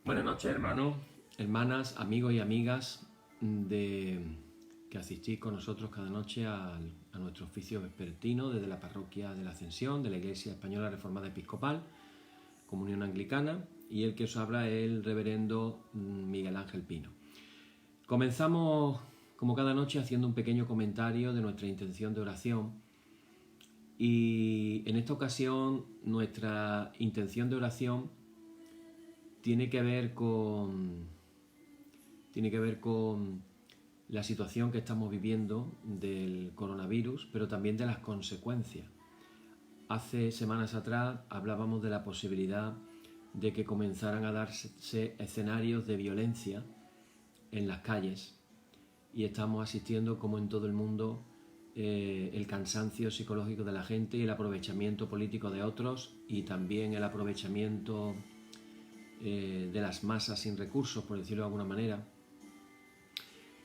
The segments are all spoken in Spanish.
Buenas noches, hermanos, hermanas, amigos y amigas que asistís con nosotros cada noche a nuestro oficio vespertino desde la parroquia de la Ascensión de la Iglesia Española Reformada Episcopal, Comunión Anglicana, y el que os habla es el reverendo Miguel Ángel Pino. Comenzamos, como cada noche, haciendo un pequeño comentario de nuestra intención de oración, y en esta ocasión nuestra intención de oración tiene que ver con la situación que estamos viviendo del coronavirus, pero también de las consecuencias. Hace semanas atrás hablábamos de la posibilidad de que comenzaran a darse escenarios de violencia en las calles, y estamos asistiendo, como en todo el mundo, el cansancio psicológico de la gente y el aprovechamiento político de otros, y también el aprovechamiento de las masas sin recursos, por decirlo de alguna manera,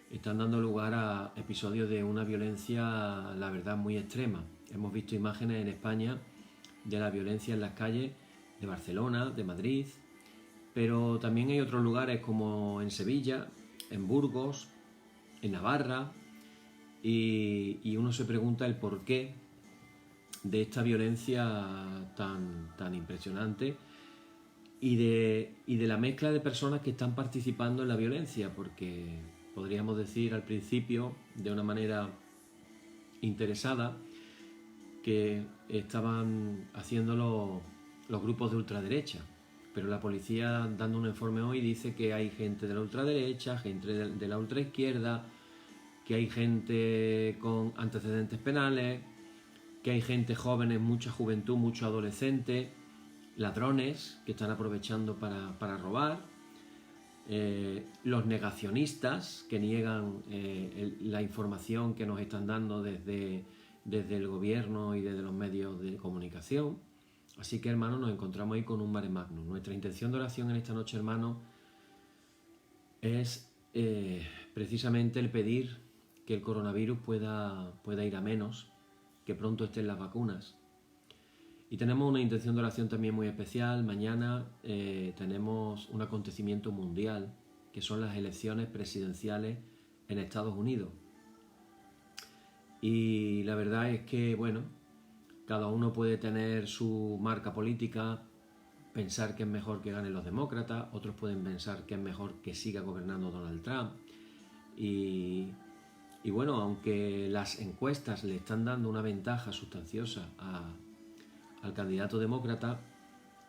están dando lugar a episodios de una violencia, la verdad, muy extrema. Hemos visto imágenes en España de la violencia en las calles de Barcelona, de Madrid, pero también hay otros lugares como en Sevilla, en Burgos, en Navarra, y uno se pregunta el porqué de esta violencia tan impresionante y de la mezcla de personas que están participando en la violencia, porque podríamos decir al principio, de una manera interesada, que estaban haciéndolo los grupos de ultraderecha, pero la policía, dando un informe hoy, dice que hay gente de la ultraderecha, gente de la ultraizquierda, que hay gente con antecedentes penales, que hay gente jóvenes, mucha juventud, mucho adolescente, ladrones que están aprovechando para robar, los negacionistas que niegan la información que nos están dando desde el gobierno y desde los medios de comunicación. Así que, hermanos, nos encontramos ahí con un mare magnum. Nuestra intención de oración en esta noche, hermanos, es precisamente el pedir que el coronavirus pueda ir a menos, que pronto estén las vacunas. Y tenemos una intención de oración también muy especial. Mañana tenemos un acontecimiento mundial, que son las elecciones presidenciales en Estados Unidos. Y la verdad es que, bueno, cada uno puede tener su marca política, pensar que es mejor que ganen los demócratas, otros pueden pensar que es mejor que siga gobernando Donald Trump. Y bueno, aunque las encuestas le están dando una ventaja sustanciosa al candidato demócrata,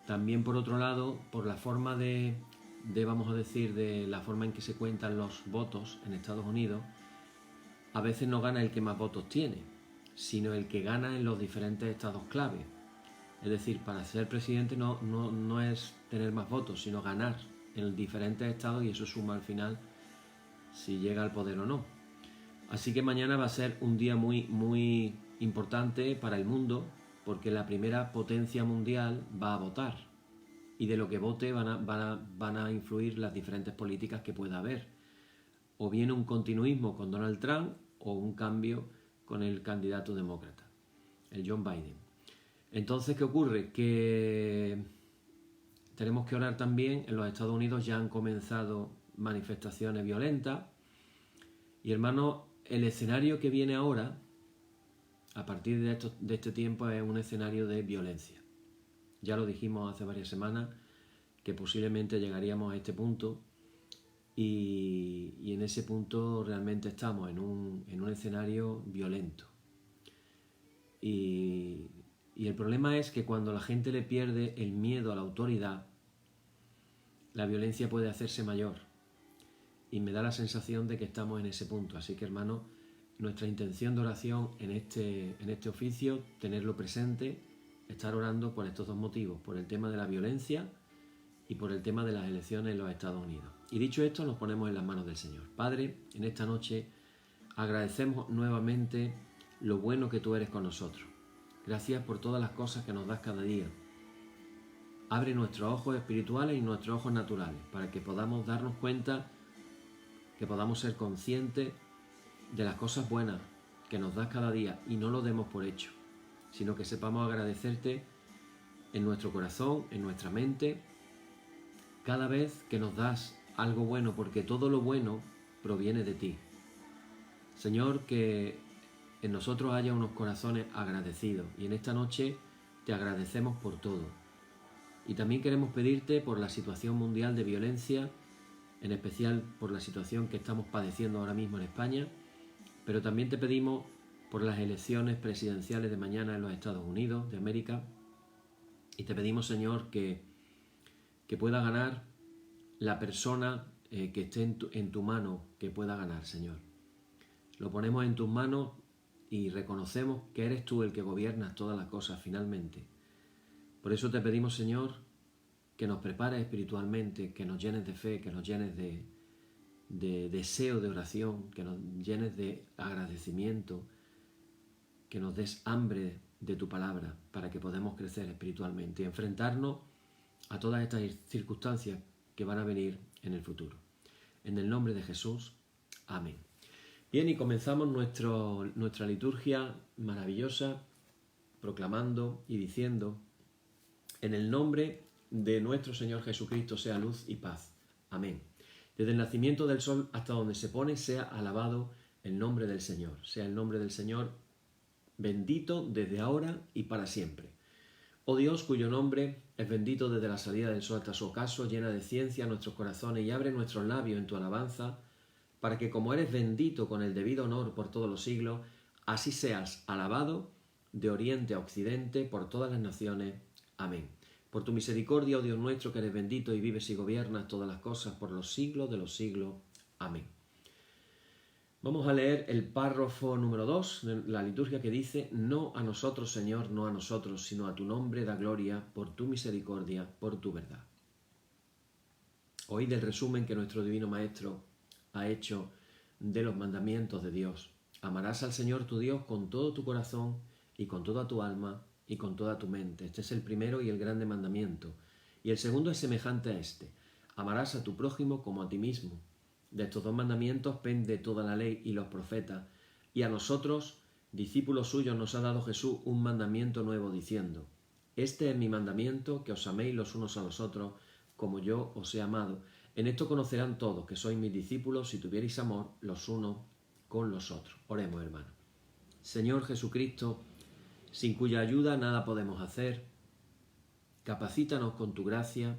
también por otro lado, por la forma vamos a decir, de la forma en que se cuentan los votos en Estados Unidos, a veces no gana el que más votos tiene, sino el que gana en los diferentes estados clave. Es decir, para ser presidente no es tener más votos, sino ganar en diferentes estados, y eso suma al final si llega al poder o no. Así que mañana va a ser un día muy, muy importante para el mundo, porque la primera potencia mundial va a votar, y de lo que vote van a influir las diferentes políticas que pueda haber, o bien un continuismo con Donald Trump o un cambio con el candidato demócrata, el John Biden. Entonces, ¿qué ocurre? Que tenemos que orar también. En los Estados Unidos ya han comenzado manifestaciones violentas, y hermanos, el escenario que viene ahora, a partir de este tiempo, es un escenario de violencia. Ya lo dijimos hace varias semanas, que posiblemente llegaríamos a este punto, y en ese punto realmente estamos en un escenario violento. Y el problema es que cuando la gente le pierde el miedo a la autoridad, la violencia puede hacerse mayor. Y me da la sensación de que estamos en ese punto. Así que, hermanos, nuestra intención de oración en este oficio, tenerlo presente, estar orando por estos dos motivos, por el tema de la violencia y por el tema de las elecciones en los Estados Unidos. Y dicho esto, nos ponemos en las manos del Señor. Padre, en esta noche agradecemos nuevamente lo bueno que tú eres con nosotros. Gracias por todas las cosas que nos das cada día. Abre nuestros ojos espirituales y nuestros ojos naturales, para que podamos darnos cuenta, que podamos ser conscientes de las cosas buenas que nos das cada día, y no lo demos por hecho, sino que sepamos agradecerte en nuestro corazón, en nuestra mente, cada vez que nos das algo bueno, porque todo lo bueno proviene de ti. Señor, que en nosotros haya unos corazones agradecidos, y en esta noche te agradecemos por todo. Y también queremos pedirte por la situación mundial de violencia, en especial por la situación que estamos padeciendo ahora mismo en España, pero también te pedimos por las elecciones presidenciales de mañana en los Estados Unidos de América, y te pedimos, Señor, que pueda ganar la persona que esté en tu mano, que pueda ganar, Señor. Lo ponemos en tus manos y reconocemos que eres tú el que gobiernas todas las cosas finalmente. Por eso te pedimos, Señor, que nos prepares espiritualmente, que nos llenes de fe, que nos llenes de deseo de oración, que nos llenes de agradecimiento, que nos des hambre de tu palabra para que podamos crecer espiritualmente y enfrentarnos a todas estas circunstancias que van a venir en el futuro. En el nombre de Jesús, amén. Bien, y comenzamos nuestra liturgia maravillosa proclamando y diciendo: en el nombre de nuestro Señor Jesucristo sea luz y paz. Amén. Desde el nacimiento del sol hasta donde se pone, sea alabado el nombre del Señor. Sea el nombre del Señor bendito desde ahora y para siempre. Oh Dios, cuyo nombre es bendito desde la salida del sol hasta su ocaso, llena de ciencia nuestros corazones y abre nuestros labios en tu alabanza, para que como eres bendito con el debido honor por todos los siglos, así seas alabado de oriente a occidente por todas las naciones. Amén. Por tu misericordia, oh Dios nuestro, que eres bendito y vives y gobiernas todas las cosas por los siglos de los siglos. Amén. Vamos a leer el párrafo número 2 de la liturgia, que dice: no a nosotros, Señor, no a nosotros, sino a tu nombre da gloria, por tu misericordia, por tu verdad. Oíd el resumen que nuestro Divino Maestro ha hecho de los mandamientos de Dios. Amarás al Señor tu Dios con todo tu corazón y con toda tu alma y con toda tu mente. Este es el primero y el grande mandamiento. Y el segundo es semejante a este: amarás a tu prójimo como a ti mismo. De estos dos mandamientos pende toda la ley y los profetas, y a nosotros, discípulos suyos, nos ha dado Jesús un mandamiento nuevo, diciendo: este es mi mandamiento, que os améis los unos a los otros, como yo os he amado. En esto conocerán todos que sois mis discípulos, si tuvierais amor los unos con los otros. Oremos, hermanos. Señor Jesucristo, sin cuya ayuda nada podemos hacer, capacítanos con tu gracia,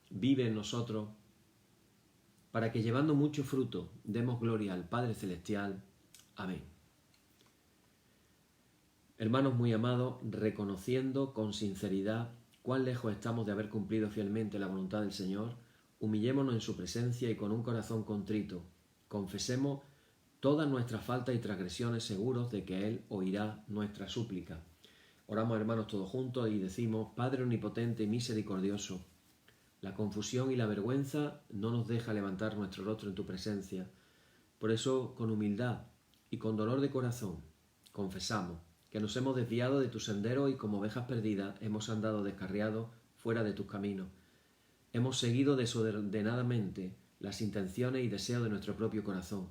vive en nosotros, para que llevando mucho fruto demos gloria al Padre Celestial. Amén. Hermanos muy amados, reconociendo con sinceridad cuán lejos estamos de haber cumplido fielmente la voluntad del Señor, humillémonos en su presencia y con un corazón contrito confesemos todas nuestras faltas y transgresiones, seguros de que Él oirá nuestra súplica. Oramos, hermanos, todos juntos y decimos: Padre omnipotente y misericordioso, la confusión y la vergüenza no nos deja levantar nuestro rostro en tu presencia. Por eso, con humildad y con dolor de corazón, confesamos que nos hemos desviado de tu sendero y como ovejas perdidas hemos andado descarriados fuera de tus caminos. Hemos seguido desordenadamente las intenciones y deseos de nuestro propio corazón.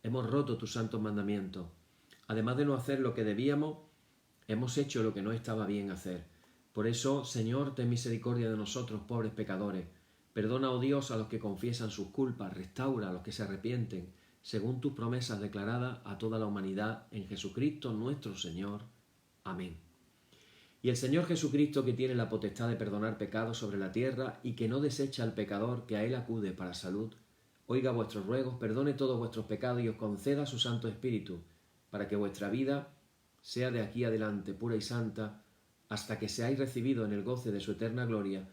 Hemos roto tus santos mandamientos. Además de no hacer lo que debíamos, hemos hecho lo que no estaba bien hacer. Por eso, Señor, ten misericordia de nosotros, pobres pecadores. Perdona, oh Dios, a los que confiesan sus culpas, restaura a los que se arrepienten, según tus promesas declaradas a toda la humanidad en Jesucristo nuestro Señor. Amén. Y el Señor Jesucristo, que tiene la potestad de perdonar pecados sobre la tierra y que no desecha al pecador que a Él acude para salud, oiga vuestros ruegos, perdone todos vuestros pecados y os conceda su Santo Espíritu, para que vuestra vida sea de aquí adelante pura y santa, hasta que seáis recibidos en el goce de su eterna gloria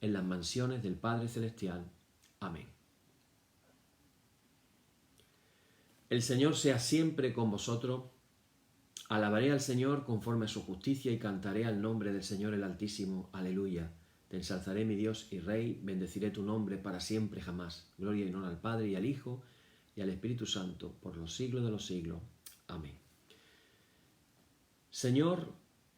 en las mansiones del Padre Celestial. Amén. El Señor sea siempre con vosotros. Alabaré al Señor conforme a su justicia y cantaré al nombre del Señor el Altísimo. Aleluya. Te ensalzaré, mi Dios y Rey, bendeciré tu nombre para siempre jamás. Gloria y honor al Padre y al Hijo y al Espíritu Santo, por los siglos de los siglos. Amén. Señor,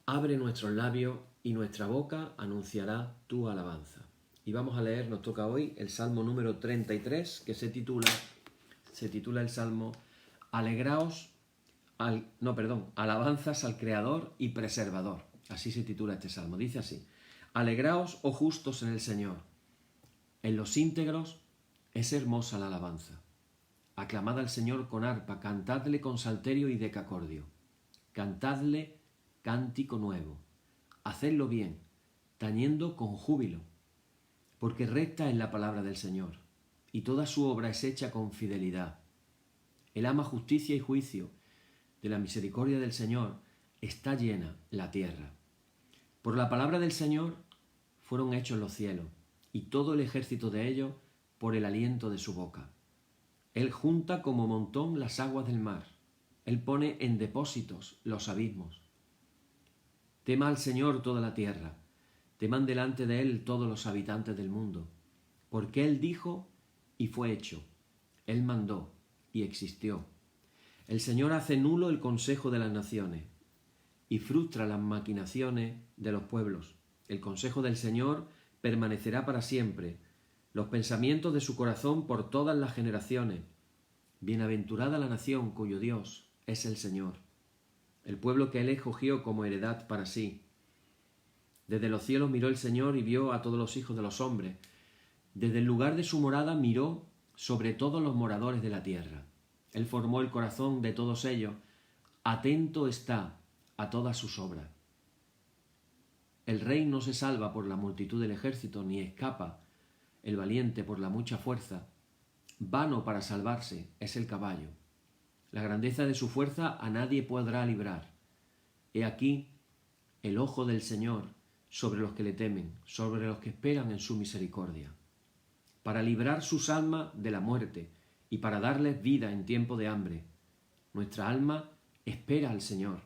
abre nuestros labios y nuestra boca anunciará tu alabanza. Y vamos a leer, nos toca hoy, el Salmo número 33, que se titula el Salmo Alabanzas al Creador y Preservador. Así se titula este Salmo. Dice así: Alegraos, oh justos, en el Señor. En los íntegros es hermosa la alabanza. Aclamad al Señor con arpa, cantadle con salterio y decacordio. Cantadle cántico nuevo. Hacedlo bien, tañendo con júbilo, porque recta es la palabra del Señor, y toda su obra es hecha con fidelidad. Él ama justicia y juicio. De la misericordia del Señor está llena la tierra. Por la palabra del Señor fueron hechos los cielos, y todo el ejército de ellos por el aliento de su boca. Él junta como montón las aguas del mar. Él pone en depósitos los abismos. Tema al Señor toda la tierra. Teman delante de Él todos los habitantes del mundo. Porque Él dijo y fue hecho. Él mandó y existió. El Señor hace nulo el consejo de las naciones y frustra las maquinaciones de los pueblos. El consejo del Señor permanecerá para siempre, los pensamientos de su corazón por todas las generaciones. Bienaventurada la nación cuyo Dios es el Señor, el pueblo que Él escogió como heredad para sí. Desde los cielos miró el Señor y vio a todos los hijos de los hombres. Desde el lugar de su morada miró sobre todos los moradores de la tierra. Él formó el corazón de todos ellos, atento está a todas sus obras. El rey no se salva por la multitud del ejército, ni escapa el valiente por la mucha fuerza. Vano para salvarse es el caballo. La grandeza de su fuerza a nadie podrá librar. He aquí el ojo del Señor sobre los que le temen, sobre los que esperan en su misericordia, para librar sus almas de la muerte y para darles vida en tiempo de hambre. Nuestra alma espera al Señor.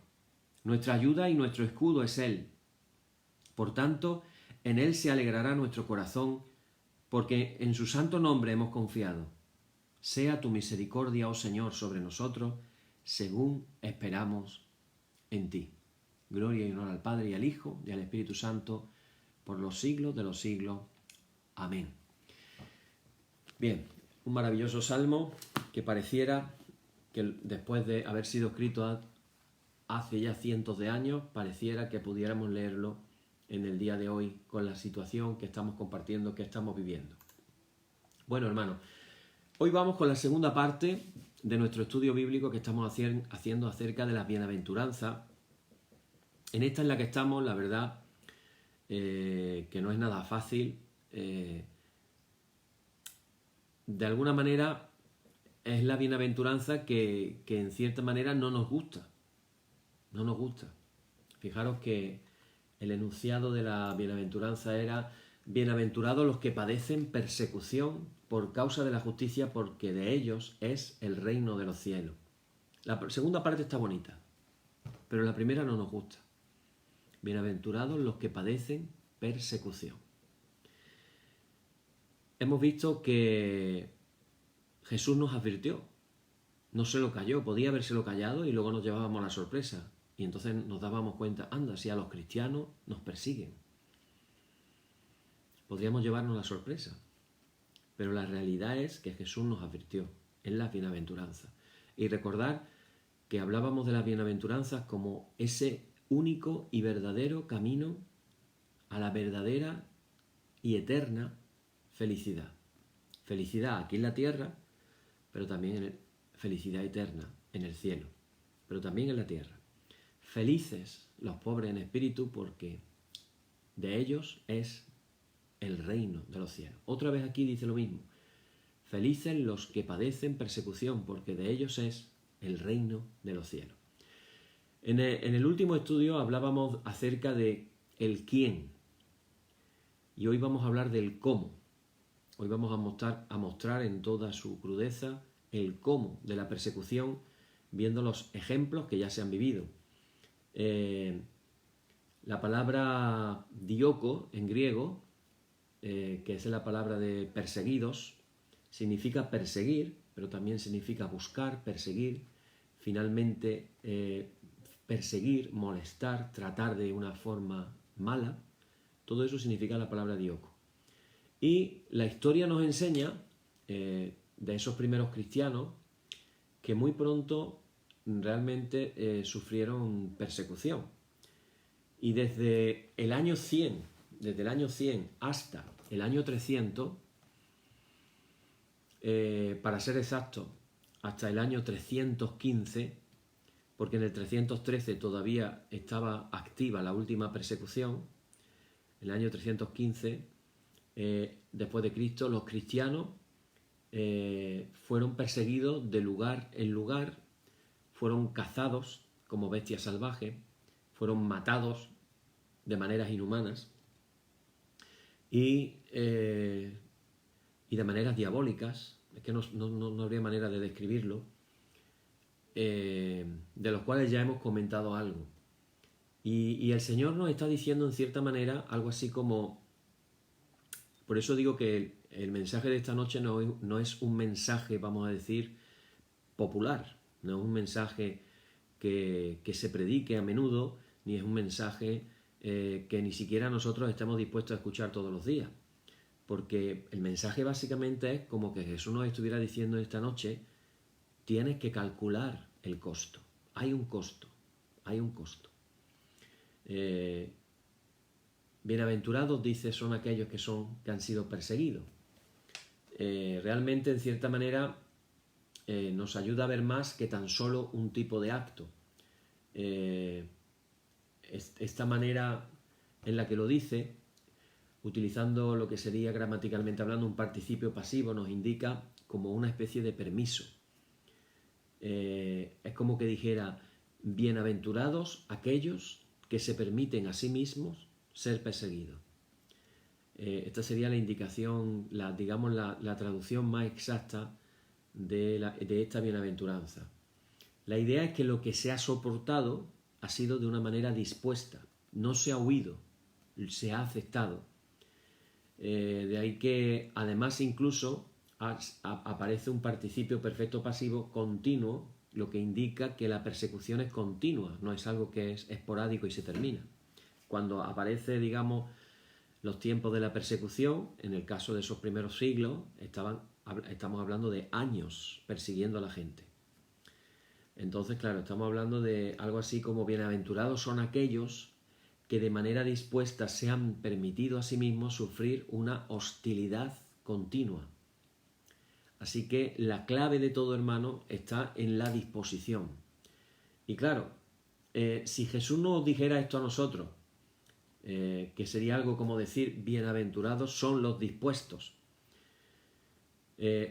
Nuestra ayuda y nuestro escudo es Él. Por tanto, en Él se alegrará nuestro corazón, porque en su santo nombre hemos confiado. Sea tu misericordia, oh Señor, sobre nosotros, según esperamos en ti. Gloria y honor al Padre y al Hijo y al Espíritu Santo, por los siglos de los siglos. Amén. Bien, un maravilloso salmo que pareciera que después de haber sido escrito hace ya cientos de años, pareciera que pudiéramos leerlo en el día de hoy con la situación que estamos compartiendo, que estamos viviendo. Bueno, hermanos, hoy vamos con la segunda parte de nuestro estudio bíblico que estamos haciendo acerca de las bienaventuranzas. En esta en la que estamos, la verdad, que no es nada fácil. De alguna manera es la bienaventuranza que en cierta manera no nos gusta. No nos gusta. Fijaros que el enunciado de la bienaventuranza era: bienaventurados los que padecen persecución por causa de la justicia, porque de ellos es el reino de los cielos. La segunda parte está bonita, pero la primera no nos gusta. Bienaventurados los que padecen persecución. Hemos visto que Jesús nos advirtió, no se lo calló, podía habérselo callado y luego nos llevábamos la sorpresa. Y entonces nos dábamos cuenta, anda, si a los cristianos nos persiguen, podríamos llevarnos la sorpresa. Pero la realidad es que Jesús nos advirtió en las bienaventuranzas. Y recordar que hablábamos de las bienaventuranzas como ese único y verdadero camino a la verdadera y eterna felicidad. Felicidad aquí en la tierra, pero también felicidad eterna en el cielo, pero también en la tierra. Felices los pobres en espíritu, porque de ellos es el reino de los cielos. Otra vez aquí dice lo mismo. Felices los que padecen persecución, porque de ellos es el reino de los cielos. En el último estudio hablábamos acerca de el quién, y hoy vamos a hablar del cómo. Hoy vamos a mostrar en toda su crudeza el cómo de la persecución, viendo los ejemplos que ya se han vivido. La palabra dioko en griego, que es la palabra de perseguidos, significa perseguir, pero también significa buscar, perseguir, finalmente perseguir, molestar, tratar de una forma mala. Todo eso significa la palabra dioko. Y la historia nos enseña de esos primeros cristianos que muy pronto realmente sufrieron persecución. Y desde el año 100 hasta el año 300, para ser exacto, hasta el año 315, porque en el 313 todavía estaba activa la última persecución. En el año 315, después de Cristo, los cristianos fueron perseguidos de lugar en lugar, fueron cazados como bestias salvajes, fueron matados de maneras inhumanas y de maneras diabólicas, es que no habría manera de describirlo, de los cuales ya hemos comentado algo. Y el Señor nos está diciendo en cierta manera algo así como, por eso digo que el mensaje de esta noche no es un mensaje, vamos a decir, popular, no es un mensaje que se predique a menudo, ni es un mensaje que ni siquiera nosotros estemos dispuestos a escuchar todos los días. Porque el mensaje básicamente es como que Jesús nos estuviera diciendo esta noche, tienes que calcular el costo. Hay un costo, hay un costo. Bienaventurados, dice, son aquellos que han sido perseguidos. Realmente, en cierta manera, nos ayuda a ver más que tan solo un tipo de acto. Esta manera en la que lo dice, utilizando lo que sería gramaticalmente hablando un participio pasivo, nos indica como una especie de permiso. Es como que dijera, bienaventurados aquellos que se permiten a sí mismos ser perseguidos. Esta sería la indicación, digamos la traducción más exacta de esta bienaventuranza. La idea es que lo que se ha soportado ha sido de una manera dispuesta, no se ha huido, se ha aceptado. De ahí que además incluso aparece un participio perfecto pasivo continuo, lo que indica que la persecución es continua, no es algo que es esporádico y se termina. Cuando aparece, digamos, los tiempos de la persecución, en el caso de esos primeros siglos, estamos hablando de años persiguiendo a la gente. Entonces, claro, estamos hablando de algo así como bienaventurados son aquellos que de manera dispuesta se han permitido a sí mismos sufrir una hostilidad continua. Así que la clave de todo, hermano, está en la disposición. Y claro, si Jesús nos dijera esto a nosotros, que sería algo como decir, bienaventurados son los dispuestos.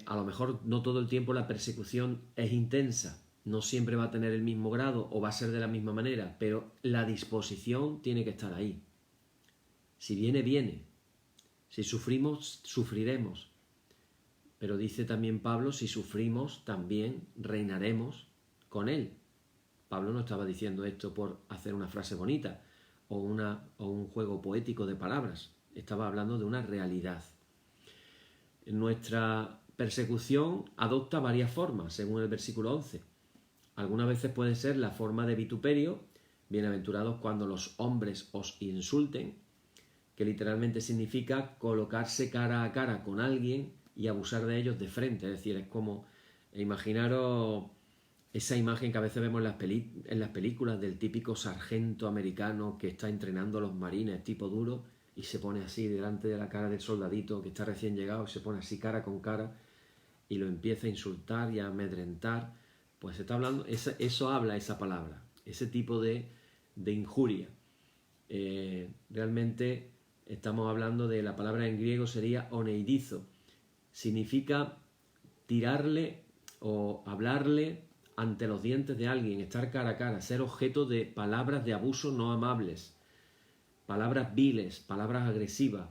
A lo mejor no todo el tiempo la persecución es intensa, no siempre va a tener el mismo grado o va a ser de la misma manera, pero la disposición tiene que estar ahí. Si viene, viene. Si sufrimos, sufriremos. Pero dice también Pablo, si sufrimos, también reinaremos con él. Pablo no estaba diciendo esto por hacer una frase bonita o un juego poético de palabras. Estaba hablando de una realidad. Nuestra persecución adopta varias formas, según el versículo 11. Algunas veces puede ser la forma de vituperio, bienaventurados cuando los hombres os insulten, que literalmente significa colocarse cara a cara con alguien y abusar de ellos de frente. Es decir, es como, imaginaros esa imagen que a veces vemos en las películas del típico sargento americano que está entrenando a los marines tipo duro y se pone así delante de la cara del soldadito que está recién llegado, se pone así cara con cara y lo empieza a insultar y a amedrentar. Pues está hablando, eso habla esa palabra, ese tipo de injuria. Realmente estamos hablando de la palabra en griego sería oneidizo. Significa tirarle o hablarle ante los dientes de alguien, estar cara a cara, ser objeto de palabras de abuso no amables, palabras viles, palabras agresivas.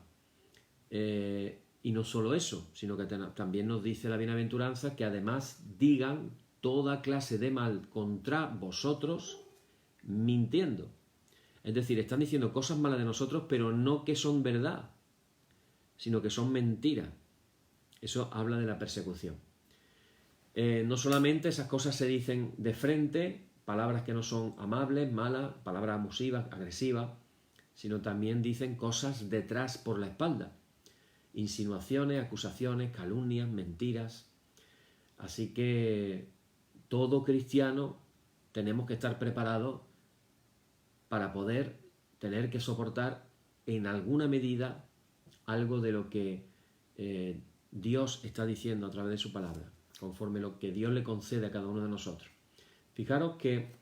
Y no solo eso, sino que también nos dice la bienaventuranza que además digan toda clase de mal contra vosotros mintiendo. Es decir, están diciendo cosas malas de nosotros, pero no que son verdad, sino que son mentiras. Eso habla de la persecución. No solamente esas cosas se dicen de frente, palabras que no son amables, malas, palabras abusivas, agresivas, sino también dicen cosas detrás por la espalda. Insinuaciones, acusaciones, calumnias, mentiras. Así que todo cristiano tenemos que estar preparados para poder tener que soportar en alguna medida algo de lo que Dios está diciendo a través de su palabra, conforme lo que Dios le concede a cada uno de nosotros. Fijaros que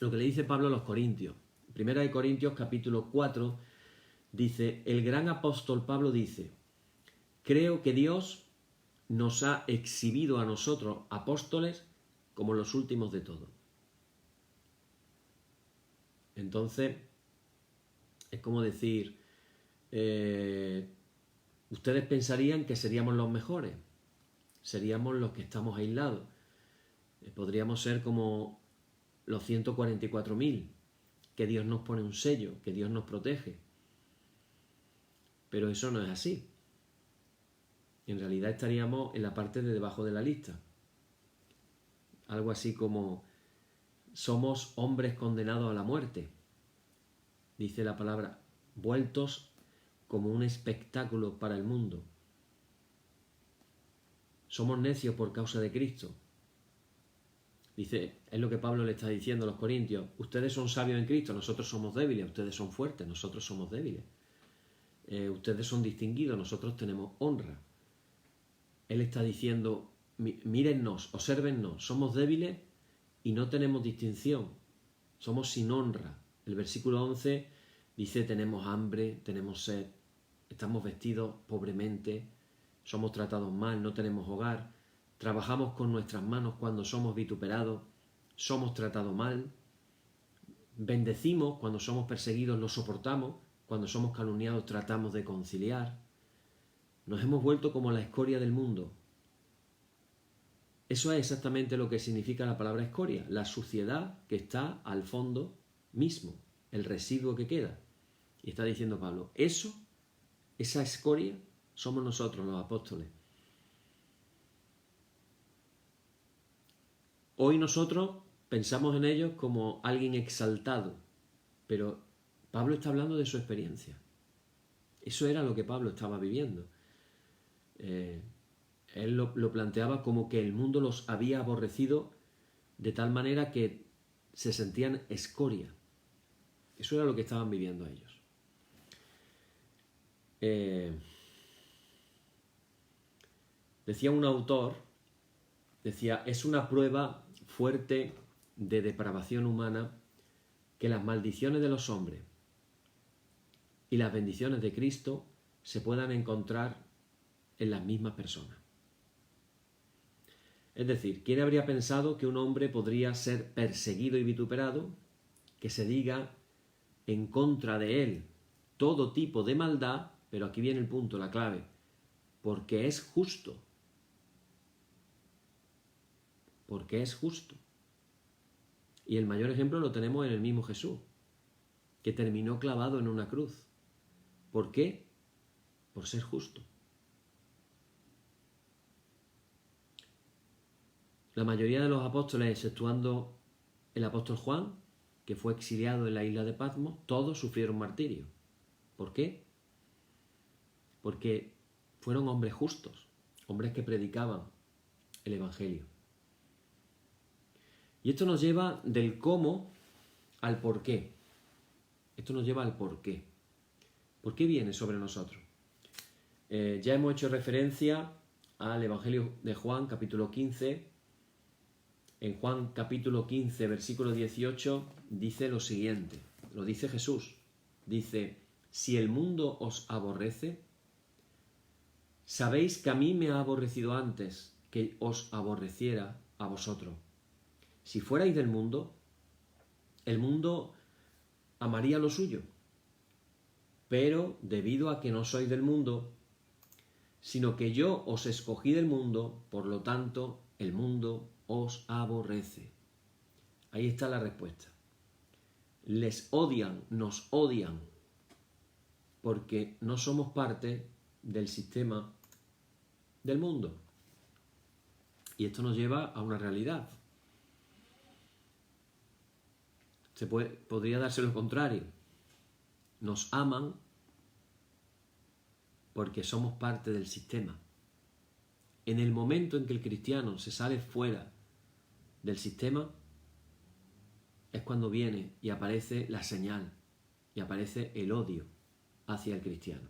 lo que le dice Pablo a los Corintios, Primera de Corintios capítulo 4, dice, el gran apóstol Pablo dice, creo que Dios nos ha exhibido a nosotros, apóstoles, como los últimos de todo. Entonces, es como decir, ustedes pensarían que seríamos los mejores, seríamos los que estamos aislados. Podríamos ser como los 144.000, que Dios nos pone un sello, que Dios nos protege. Pero eso no es así. En realidad estaríamos en la parte de debajo de la lista. Algo así como somos hombres condenados a la muerte. Dice la palabra, vueltos como un espectáculo para el mundo. Somos necios por causa de Cristo. Dice, es lo que Pablo le está diciendo a los corintios. Ustedes son sabios en Cristo, nosotros somos débiles. Ustedes son fuertes, nosotros somos débiles. Ustedes son distinguidos, nosotros tenemos honra. Él está diciendo, mírennos, obsérvennos, somos débiles y no tenemos distinción. Somos sin honra. El versículo 11 dice, tenemos hambre, tenemos sed, estamos vestidos pobremente, somos tratados mal, no tenemos hogar. Trabajamos con nuestras manos cuando somos vituperados, somos tratados mal, bendecimos cuando somos perseguidos, lo soportamos, cuando somos calumniados tratamos de conciliar. Nos hemos vuelto como la escoria del mundo. Eso es exactamente lo que significa la palabra escoria, la suciedad que está al fondo mismo, el residuo que queda. Y está diciendo Pablo, esa escoria, somos nosotros los apóstoles. Hoy nosotros pensamos en ellos como alguien exaltado, pero Pablo está hablando de su experiencia. Eso era lo que Pablo estaba viviendo. Él lo planteaba como que el mundo los había aborrecido de tal manera que se sentían escoria. Eso era lo que estaban viviendo ellos. Decía un autor, es una prueba fuerte de depravación humana que las maldiciones de los hombres y las bendiciones de Cristo se puedan encontrar en las mismas personas. Es decir, ¿quién habría pensado que un hombre podría ser perseguido y vituperado, que se diga en contra de él todo tipo de maldad, pero aquí viene el punto, la clave, porque es justo? Porque es justo. Y el mayor ejemplo lo tenemos en el mismo Jesús, que terminó clavado en una cruz. ¿Por qué? Por ser justo. La mayoría de los apóstoles, exceptuando el apóstol Juan, que fue exiliado en la isla de Patmos, todos sufrieron martirio. ¿Por qué? Porque fueron hombres justos, hombres que predicaban el Evangelio. Y esto nos lleva del cómo al por qué. Esto nos lleva al por qué. ¿Por qué viene sobre nosotros? Ya hemos hecho referencia al Evangelio de Juan, capítulo 15. En Juan, capítulo 15, versículo 18, dice lo siguiente. Lo dice Jesús. Dice, si el mundo os aborrece, sabéis que a mí me ha aborrecido antes que os aborreciera a vosotros. Si fuerais del mundo, el mundo amaría lo suyo. Pero debido a que no sois del mundo, sino que yo os escogí del mundo, por lo tanto, el mundo os aborrece. Ahí está la respuesta. Les odian, nos odian, porque no somos parte del sistema del mundo. Y esto nos lleva a una realidad. Podría darse lo contrario. Nos aman porque somos parte del sistema. En el momento en que el cristiano se sale fuera del sistema, es cuando viene y aparece la señal, y aparece el odio hacia el cristiano.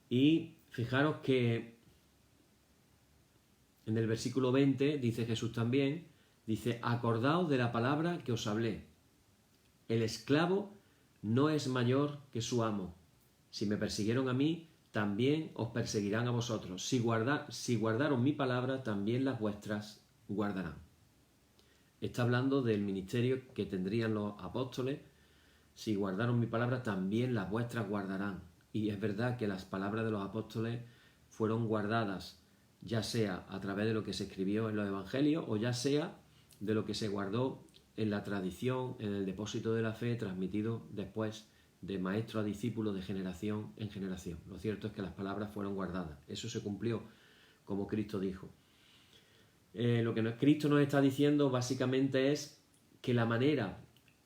Y fijaros que en el versículo 20 dice Jesús también, dice, acordaos de la palabra que os hablé. El esclavo no es mayor que su amo. Si me persiguieron a mí, también os perseguirán a vosotros. Si guardaron mi palabra, también las vuestras guardarán. Está hablando del ministerio que tendrían los apóstoles. Si guardaron mi palabra, también las vuestras guardarán. Y es verdad que las palabras de los apóstoles fueron guardadas, ya sea a través de lo que se escribió en los evangelios o ya sea de lo que se guardó en la tradición, en el depósito de la fe, transmitido después de maestro a discípulo de generación en generación. Lo cierto es que las palabras fueron guardadas. Eso se cumplió como Cristo dijo. Lo que Cristo nos está diciendo básicamente es que la manera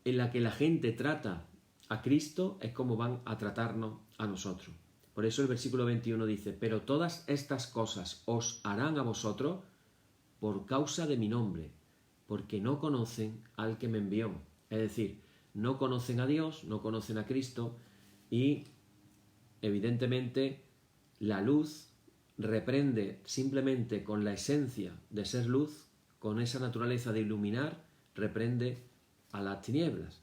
en la que la gente trata a Cristo es como van a tratarnos a nosotros. Por eso el versículo 21 dice, pero todas estas cosas os harán a vosotros por causa de mi nombre, porque no conocen al que me envió. Es decir, no conocen a Dios, no conocen a Cristo y evidentemente la luz reprende simplemente con la esencia de ser luz, con esa naturaleza de iluminar, reprende a las tinieblas.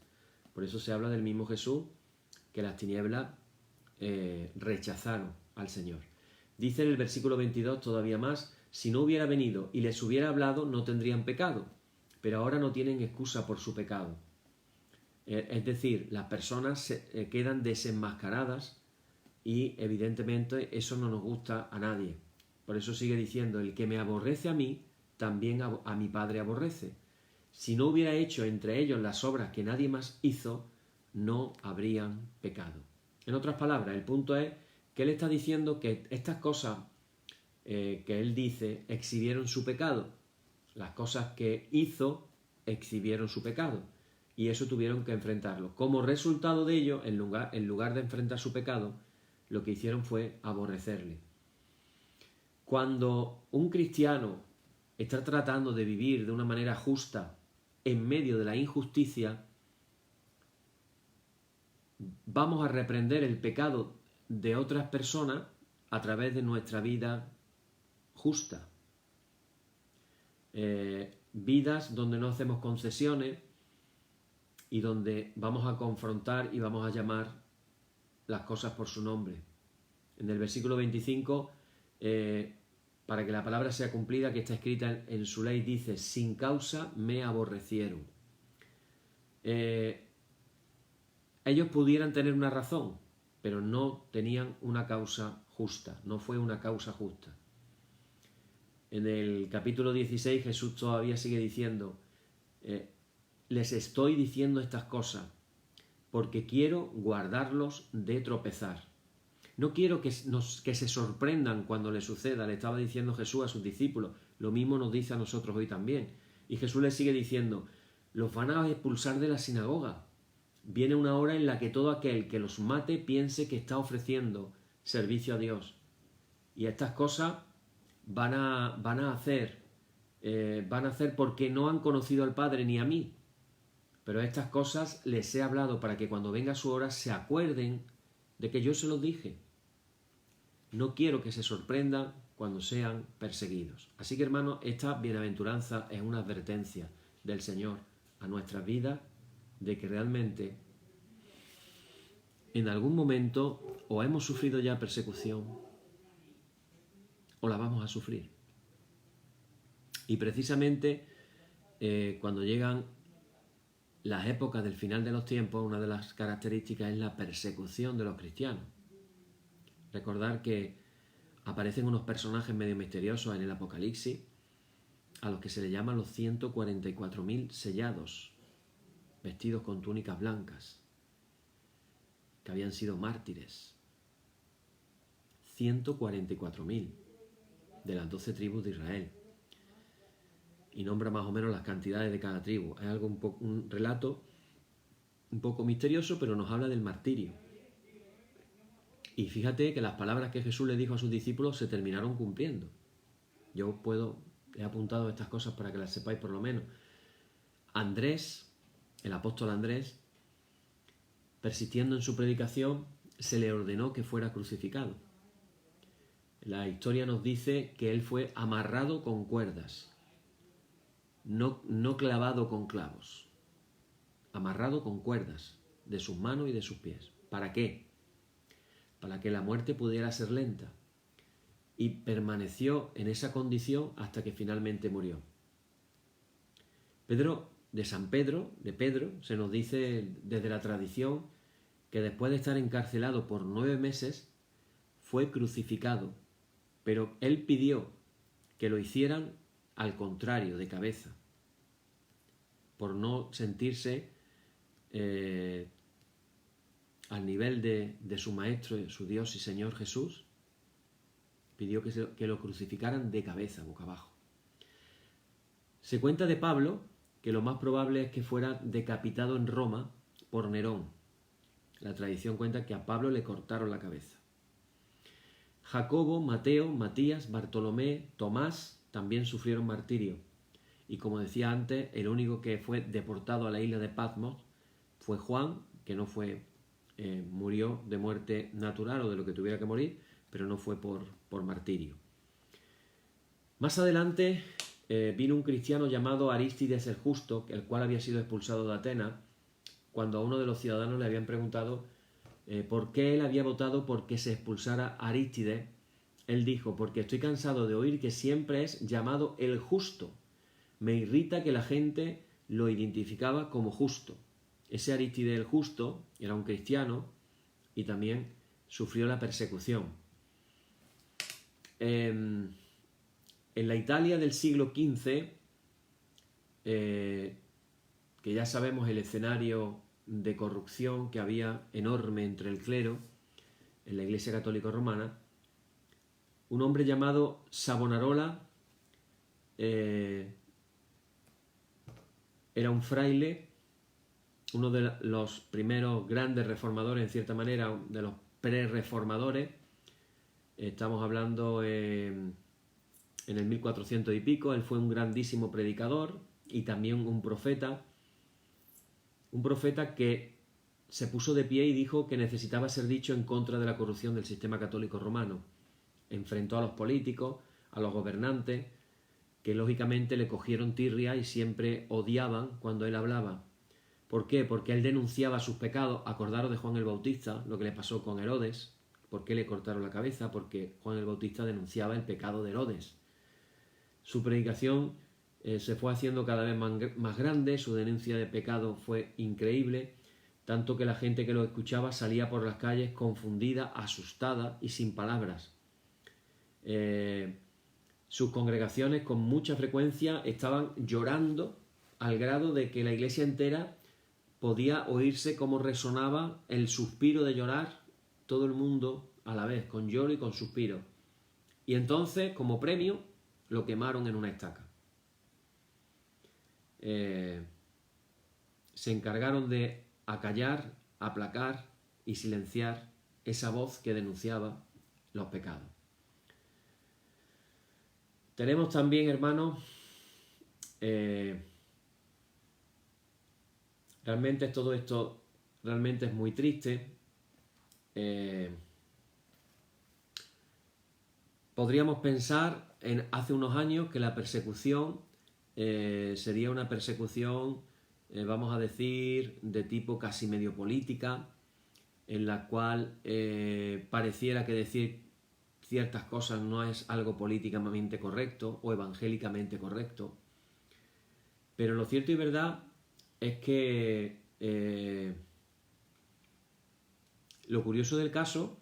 Por eso se habla del mismo Jesús que las tinieblas rechazaron al Señor. Dice en el versículo 22 todavía más, si no hubiera venido y les hubiera hablado no tendrían pecado, pero ahora no tienen excusa por su pecado. Es decir, las personas quedan desenmascaradas y evidentemente eso no nos gusta a nadie. Por eso sigue diciendo, el que me aborrece a mí, también a mi Padre aborrece. Si no hubiera hecho entre ellos las obras que nadie más hizo, no habrían pecado. En otras palabras, el punto es que él está diciendo que estas cosas que él dice exhibieron su pecado. Las cosas que hizo exhibieron su pecado. Y eso tuvieron que enfrentarlo. Como resultado de ello, en lugar de enfrentar su pecado, lo que hicieron fue aborrecerle. Cuando un cristiano está tratando de vivir de una manera justa en medio de la injusticia, vamos a reprender el pecado de otras personas a través de nuestra vida justa. Vidas donde no hacemos concesiones y donde vamos a confrontar y vamos a llamar las cosas por su nombre. En el versículo 25, para que la palabra sea cumplida, que está escrita en su ley, dice, sin causa me aborrecieron. Ellos pudieran tener una razón, pero no tenían una causa justa, no fue una causa justa. En el capítulo 16 Jesús todavía sigue diciendo, les estoy diciendo estas cosas porque quiero guardarlos de tropezar. No quiero que se sorprendan cuando les suceda, le estaba diciendo Jesús a sus discípulos, lo mismo nos dice a nosotros hoy también. Y Jesús les sigue diciendo, los van a expulsar de la sinagoga. Viene una hora en la que todo aquel que los mate piense que está ofreciendo servicio a Dios. Y estas cosas van a hacer porque no han conocido al Padre ni a mí. Pero estas cosas les he hablado para que cuando venga su hora se acuerden de que yo se los dije. No quiero que se sorprendan cuando sean perseguidos. Así que, hermanos, esta bienaventuranza es una advertencia del Señor a nuestras vidas de que realmente en algún momento o hemos sufrido ya persecución o la vamos a sufrir. Y precisamente cuando llegan las épocas del final de los tiempos, una de las características es la persecución de los cristianos. Recordar que aparecen unos personajes medio misteriosos en el Apocalipsis a los que se le llaman los 144.000 sellados, vestidos con túnicas blancas, que habían sido mártires. 144.000 de las 12 tribus de Israel. Y nombra más o menos las cantidades de cada tribu. Es algo un relato un poco misterioso, pero nos habla del martirio. Y fíjate que las palabras que Jesús le dijo a sus discípulos se terminaron cumpliendo. He apuntado estas cosas para que las sepáis por lo menos. Andrés, el apóstol Andrés, persistiendo en su predicación, se le ordenó que fuera crucificado. La historia nos dice que él fue amarrado con cuerdas, no clavado con clavos, amarrado con cuerdas de sus manos y de sus pies. ¿Para qué? Para que la muerte pudiera ser lenta. Y permaneció en esa condición hasta que finalmente murió. De San Pedro, de Pedro, se nos dice desde la tradición que después de estar encarcelado por 9 meses, fue crucificado, pero él pidió que lo hicieran al contrario, de cabeza, por no sentirse al nivel de su Maestro, su Dios y Señor Jesús. Pidió que lo crucificaran de cabeza, boca abajo. Se cuenta de Pablo que lo más probable es que fuera decapitado en Roma por Nerón. La tradición cuenta que a Pablo le cortaron la cabeza. Jacobo, Mateo, Matías, Bartolomé, Tomás también sufrieron martirio. Y como decía antes, el único que fue deportado a la isla de Patmos fue Juan, que no fue, murió de muerte natural o de lo que tuviera que morir, pero no fue por martirio. Más adelante vino un cristiano llamado Arístides el Justo, el cual había sido expulsado de Atenas, cuando a uno de los ciudadanos le habían preguntado por qué él había votado por que se expulsara a Arístides. Él dijo: porque estoy cansado de oír que siempre es llamado el Justo. Me irrita que la gente lo identificaba como justo. Ese Arístides el Justo era un cristiano y también sufrió la persecución. En la Italia del siglo XV, que ya sabemos el escenario de corrupción que había enorme entre el clero en la Iglesia Católica Romana, un hombre llamado Savonarola era un fraile, uno de los primeros grandes reformadores, en cierta manera, de los pre-reformadores. Estamos hablando en el 1400 y pico. Él fue un grandísimo predicador y también un profeta que se puso de pie y dijo que necesitaba ser dicho en contra de la corrupción del sistema católico romano. Enfrentó a los políticos, a los gobernantes, que lógicamente le cogieron tirria y siempre odiaban cuando él hablaba. ¿Por qué? Porque él denunciaba sus pecados. Acordaros de Juan el Bautista, lo que le pasó con Herodes. ¿Por qué le cortaron la cabeza? Porque Juan el Bautista denunciaba el pecado de Herodes. Su predicación se fue haciendo cada vez más grande, su denuncia de pecado fue increíble, tanto que la gente que lo escuchaba salía por las calles confundida, asustada y sin palabras. Sus congregaciones con mucha frecuencia estaban llorando al grado de que la iglesia entera podía oírse cómo resonaba el suspiro de llorar, todo el mundo a la vez, con lloro y con suspiro. Y entonces, como premio, lo quemaron en una estaca. Se encargaron de acallar, aplacar y silenciar esa voz que denunciaba los pecados. Tenemos también, hermanos, realmente todo esto realmente es muy triste. Podríamos pensar en hace unos años que la persecución sería una persecución, vamos a decir, de tipo casi medio política, en la cual pareciera que decir ciertas cosas no es algo políticamente correcto o evangélicamente correcto. Pero lo cierto y verdad es que lo curioso del caso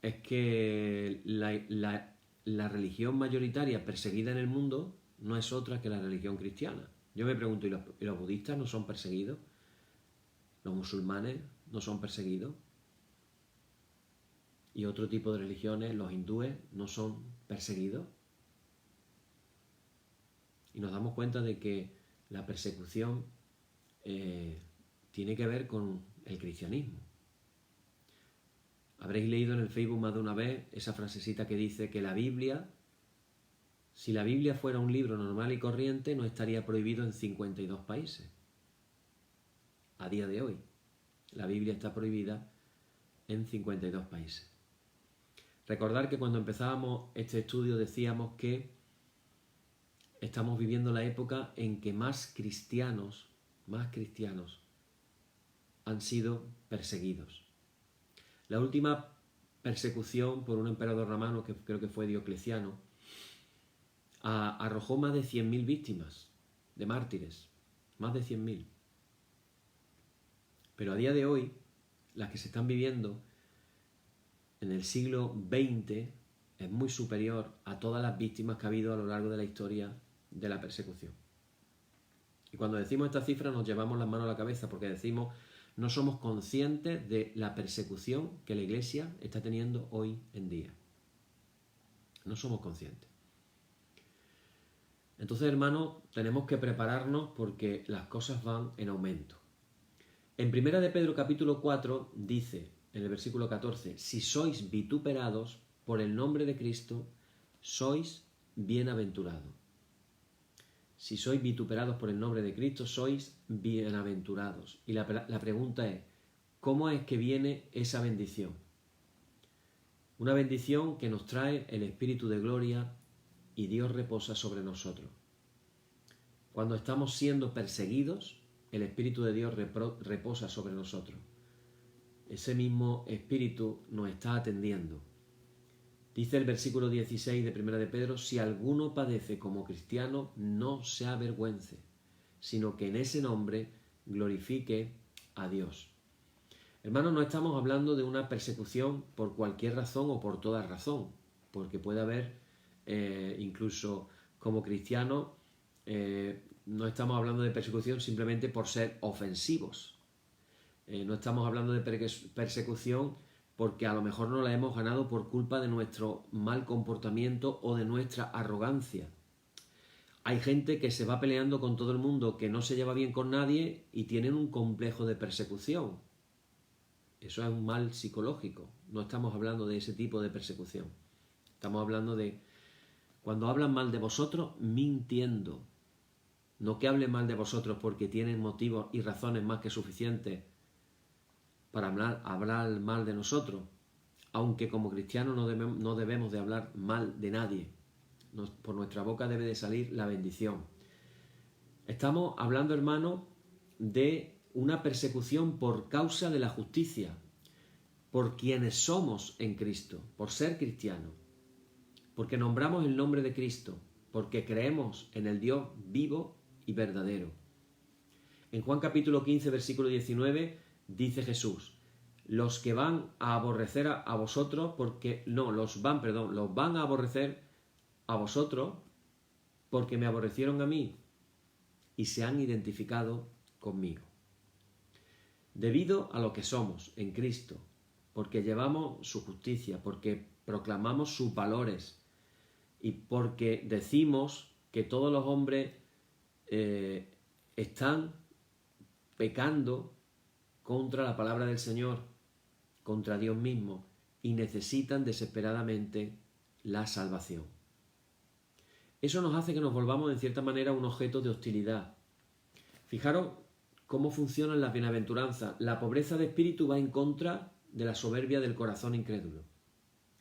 es que la religión mayoritaria perseguida en el mundo no es otra que la religión cristiana. Yo me pregunto, ¿y los budistas no son perseguidos? ¿Los musulmanes no son perseguidos? ¿Y otro tipo de religiones, los hindúes, no son perseguidos? Y nos damos cuenta de que la persecución tiene que ver con el cristianismo. Habréis leído en el Facebook más de una vez esa frasecita que dice que la Biblia, si la Biblia fuera un libro normal y corriente, no estaría prohibido en 52 países. A día de hoy, la Biblia está prohibida en 52 países. Recordar que cuando empezábamos este estudio decíamos que estamos viviendo la época en que más cristianos han sido perseguidos. La última persecución por un emperador romano, que creo que fue Diocleciano, arrojó más de 100.000 víctimas de mártires, más de 100.000. Pero a día de hoy, las que se están viviendo en el siglo XX es muy superior a todas las víctimas que ha habido a lo largo de la historia de la persecución. Y cuando decimos esta cifra nos llevamos las manos a la cabeza porque decimos no somos conscientes de la persecución que la Iglesia está teniendo hoy en día. No somos conscientes. Entonces, hermanos, tenemos que prepararnos porque las cosas van en aumento. En 1 de Pedro capítulo 4 dice, en el versículo 14, si sois vituperados por el nombre de Cristo, sois bienaventurados. Si sois vituperados por el nombre de Cristo, sois bienaventurados. Y la pregunta es, ¿cómo es que viene esa bendición? Una bendición que nos trae el Espíritu de gloria y Dios reposa sobre nosotros. Cuando estamos siendo perseguidos, el Espíritu de Dios reposa sobre nosotros. Ese mismo Espíritu nos está atendiendo. Dice el versículo 16 de 1 de Pedro, si alguno padece como cristiano, no se avergüence, sino que en ese nombre glorifique a Dios. Hermanos, no estamos hablando de una persecución por cualquier razón o por toda razón, porque puede haber, incluso como cristianos, no estamos hablando de persecución simplemente por ser ofensivos. No estamos hablando de persecución porque a lo mejor no la hemos ganado por culpa de nuestro mal comportamiento o de nuestra arrogancia. Hay gente que se va peleando con todo el mundo, que no se lleva bien con nadie y tienen un complejo de persecución. Eso es un mal psicológico. No estamos hablando de ese tipo de persecución. Estamos hablando de cuando hablan mal de vosotros, mintiendo. No que hablen mal de vosotros porque tienen motivos y razones más que suficientes para hablar mal de nosotros, aunque como cristianos no debemos de hablar mal de nadie. Por nuestra boca debe de salir la bendición. Estamos hablando, hermanos, de una persecución por causa de la justicia, por quienes somos en Cristo, por ser cristianos, porque nombramos el nombre de Cristo, porque creemos en el Dios vivo y verdadero. En Juan capítulo 15, versículo 19, dice Jesús, los que van a aborrecer a vosotros, los van a aborrecer a vosotros porque me aborrecieron a mí y se han identificado conmigo. Debido a lo que somos en Cristo, porque llevamos su justicia, porque proclamamos sus valores y porque decimos que todos los hombres están pecando contra la palabra del Señor, contra Dios mismo, y necesitan desesperadamente la salvación. Eso nos hace que nos volvamos en cierta manera un objeto de hostilidad. Fijaros cómo funcionan las bienaventuranzas. La pobreza de espíritu va en contra de la soberbia del corazón incrédulo.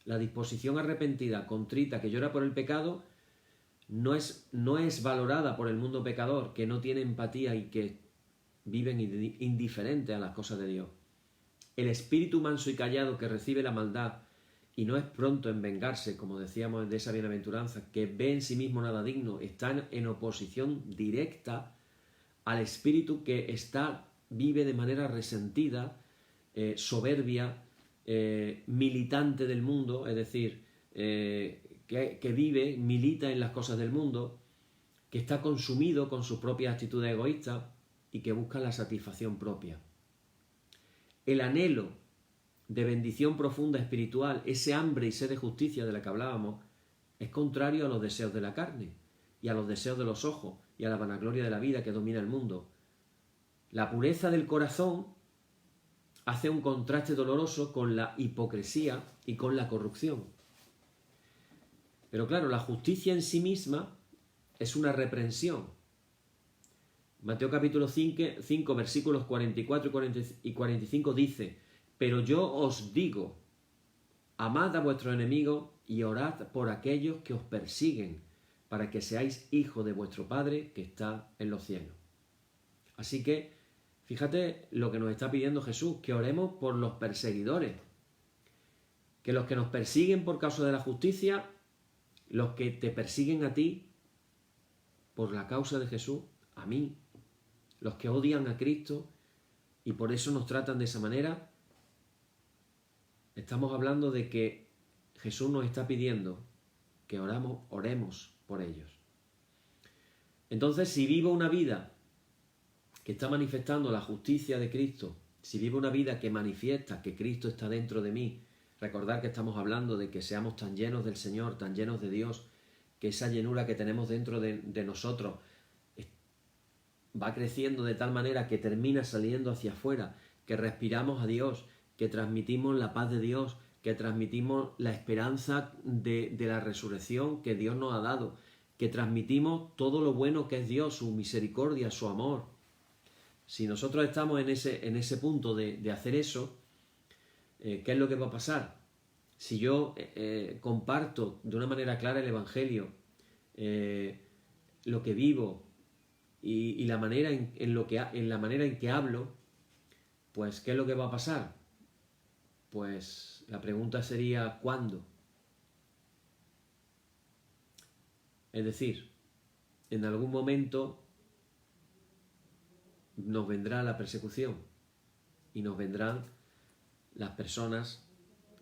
La disposición arrepentida, contrita, que llora por el pecado, no es valorada por el mundo pecador, que no tiene empatía y que viven indiferentes a las cosas de Dios. El espíritu manso y callado que recibe la maldad y no es pronto en vengarse, como decíamos de esa bienaventuranza, que ve en sí mismo nada digno, está en oposición directa al espíritu que vive de manera resentida, soberbia, militante del mundo, es decir, que milita en las cosas del mundo, que está consumido con sus propias actitudes egoístas y que busca la satisfacción propia. El anhelo de bendición profunda espiritual, ese hambre y sed de justicia de la que hablábamos, es contrario a los deseos de la carne y a los deseos de los ojos y a la vanagloria de la vida que domina el mundo. La pureza del corazón hace un contraste doloroso con la hipocresía y con la corrupción. Pero claro, la justicia en sí misma es una reprensión. Mateo capítulo 5, versículos 44 y 45 dice, pero yo os digo, amad a vuestros enemigos y orad por aquellos que os persiguen, para que seáis hijos de vuestro Padre que está en los cielos. Así que, fíjate lo que nos está pidiendo Jesús, que oremos por los perseguidores, que los que nos persiguen por causa de la justicia, los que te persiguen a ti por la causa de Jesús, a mí, los que odian a Cristo y por eso nos tratan de esa manera, estamos hablando de que Jesús nos está pidiendo que oremos por ellos. Entonces, si vivo una vida que está manifestando la justicia de Cristo, si vivo una vida que manifiesta que Cristo está dentro de mí, recordad que estamos hablando de que seamos tan llenos del Señor, tan llenos de Dios, que esa llenura que tenemos dentro de nosotros va creciendo de tal manera que termina saliendo hacia afuera, que respiramos a Dios, que transmitimos la paz de Dios, que transmitimos la esperanza de la resurrección que Dios nos ha dado, que transmitimos todo lo bueno que es Dios, su misericordia, su amor. Si nosotros estamos en ese punto de hacer eso, ¿qué es lo que va a pasar? Si yo comparto de una manera clara el Evangelio, lo que vivo y la manera en la manera en que hablo, pues ¿qué es lo que va a pasar? Pues la pregunta sería ¿cuándo? Es decir, en algún momento nos vendrá la persecución y nos vendrán las personas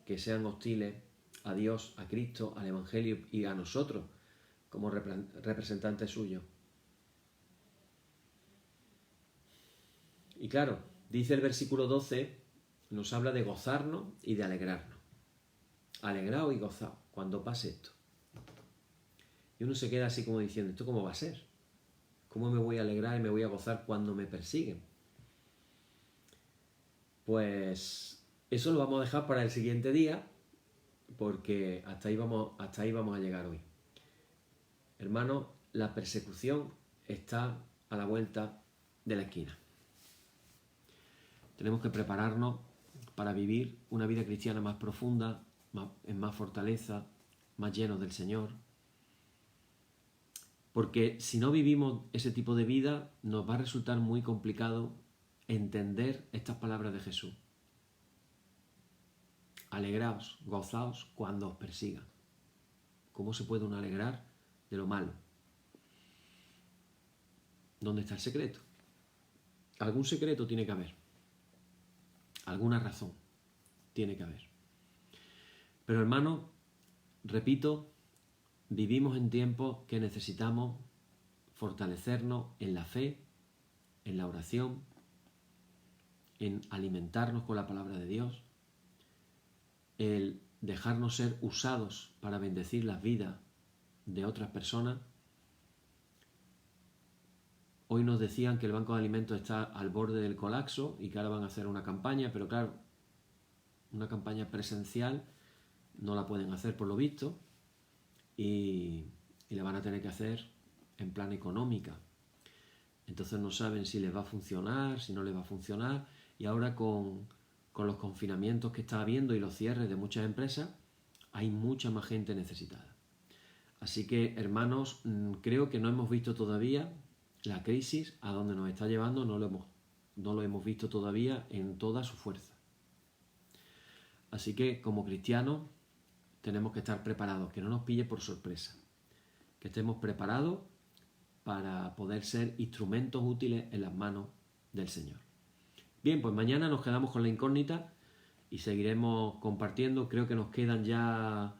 que sean hostiles a Dios, a Cristo, al Evangelio y a nosotros como representantes suyos. Y claro, dice el versículo 12, nos habla de gozarnos y de alegrarnos. Alegraos y gozaos cuando pase esto. Y uno se queda así como diciendo, ¿esto cómo va a ser? ¿Cómo me voy a alegrar y me voy a gozar cuando me persiguen? Pues eso lo vamos a dejar para el siguiente día, porque hasta ahí vamos a llegar hoy. Hermanos, la persecución está a la vuelta de la esquina. Tenemos que prepararnos para vivir una vida cristiana más profunda, en más fortaleza, más llenos del Señor. Porque si no vivimos ese tipo de vida, nos va a resultar muy complicado entender estas palabras de Jesús. Alegraos, gozaos cuando os persigan. ¿Cómo se puede uno alegrar de lo malo? ¿Dónde está el secreto? Algún secreto tiene que haber. Alguna razón tiene que haber. Pero hermano, repito, vivimos en tiempos que necesitamos fortalecernos en la fe, en la oración, en alimentarnos con la palabra de Dios, el dejarnos ser usados para bendecir las vidas de otras personas. Hoy nos decían que el Banco de Alimentos está al borde del colapso y que ahora van a hacer una campaña, pero claro, una campaña presencial no la pueden hacer por lo visto y la van a tener que hacer en plan económica. Entonces no saben si les va a funcionar, si no les va a funcionar, y ahora con los confinamientos que está habiendo y los cierres de muchas empresas, hay mucha más gente necesitada. Así que, hermanos, creo que no hemos visto todavía la crisis a donde nos está llevando, no lo hemos visto todavía en toda su fuerza. Así que, como cristianos, tenemos que estar preparados, que no nos pille por sorpresa, que estemos preparados para poder ser instrumentos útiles en las manos del Señor. Bien, pues mañana nos quedamos con la incógnita y seguiremos compartiendo. Creo que nos quedan ya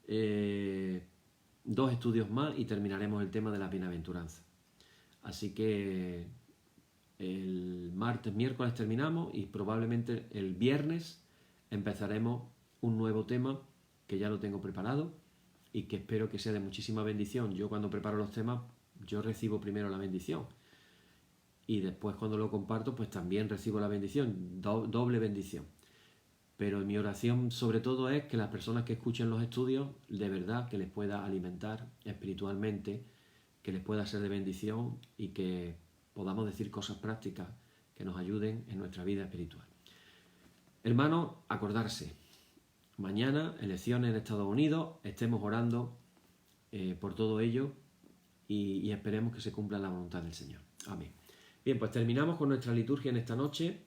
2 estudios más y terminaremos el tema de la bienaventuranza. Así que el miércoles terminamos y probablemente el viernes empezaremos un nuevo tema que ya lo tengo preparado y que espero que sea de muchísima bendición. Yo cuando preparo los temas, yo recibo primero la bendición y después cuando lo comparto, pues también recibo la bendición, doble bendición. Pero mi oración sobre todo es que las personas que escuchen los estudios, de verdad que les pueda alimentar espiritualmente, que les pueda ser de bendición y que podamos decir cosas prácticas que nos ayuden en nuestra vida espiritual. Hermanos, acordarse, mañana, elecciones en Estados Unidos, estemos orando por todo ello y esperemos que se cumpla la voluntad del Señor. Amén. Bien, pues terminamos con nuestra liturgia en esta noche.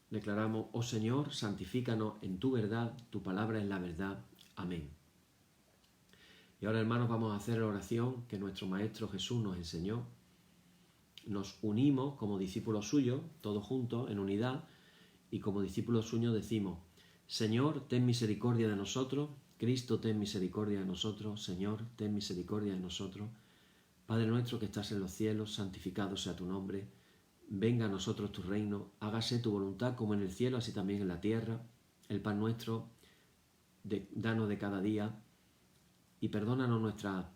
Declaramos, oh Señor, santifícanos en tu verdad, tu palabra es la verdad. Amén. Y ahora, hermanos, vamos a hacer la oración que nuestro Maestro Jesús nos enseñó. Nos unimos como discípulos suyos, todos juntos, en unidad, y como discípulos suyos decimos, Señor, ten misericordia de nosotros, Cristo, ten misericordia de nosotros, Señor, ten misericordia de nosotros. Padre nuestro que estás en los cielos, santificado sea tu nombre. Venga a nosotros tu reino, hágase tu voluntad como en el cielo, así también en la tierra. El pan nuestro, danos de cada día, y perdónanos nuestras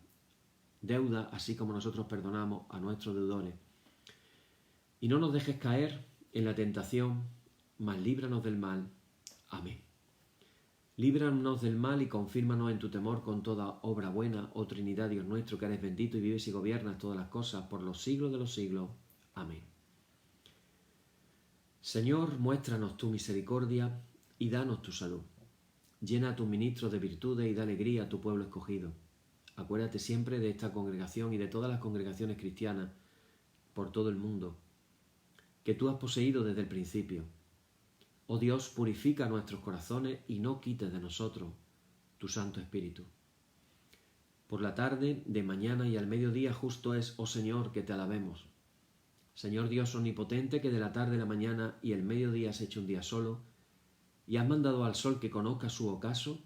deudas, así como nosotros perdonamos a nuestros deudores. Y no nos dejes caer en la tentación, mas líbranos del mal. Amén. Líbranos del mal y confírmanos en tu temor con toda obra buena, oh Trinidad, Dios nuestro, que eres bendito y vives y gobiernas todas las cosas por los siglos de los siglos. Amén. Señor, muéstranos tu misericordia y danos tu salud. Llena a tus ministros de virtudes y da alegría a tu pueblo escogido. Acuérdate siempre de esta congregación y de todas las congregaciones cristianas por todo el mundo, que tú has poseído desde el principio. Oh Dios, purifica nuestros corazones y no quites de nosotros tu Santo Espíritu. Por la tarde, de mañana y al mediodía justo es, oh Señor, que te alabemos. Señor Dios omnipotente, que de la tarde, la mañana y el mediodía has hecho un día solo, y has mandado al sol que conozca su ocaso,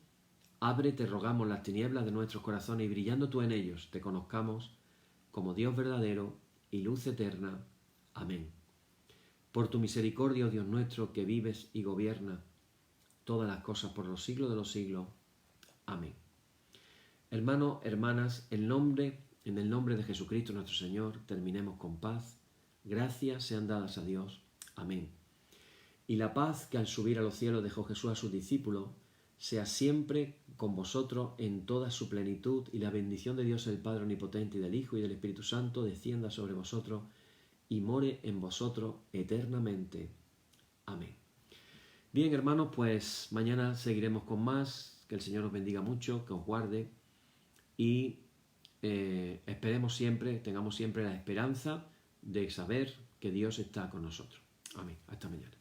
abre, te rogamos, las tinieblas de nuestros corazones y brillando tú en ellos, te conozcamos como Dios verdadero y luz eterna. Amén. Por tu misericordia, oh Dios nuestro, que vives y gobiernas todas las cosas por los siglos de los siglos. Amén. Hermanos, hermanas, en el nombre de Jesucristo nuestro Señor, terminemos con paz. Gracias sean dadas a Dios. Amén. Y la paz que al subir a los cielos dejó Jesús a sus discípulos, sea siempre con vosotros en toda su plenitud, y la bendición de Dios el Padre omnipotente y del Hijo y del Espíritu Santo descienda sobre vosotros y more en vosotros eternamente. Amén. Bien, hermanos, pues mañana seguiremos con más. Que el Señor os bendiga mucho, que os guarde y tengamos siempre la esperanza de saber que Dios está con nosotros. Amén. Hasta mañana.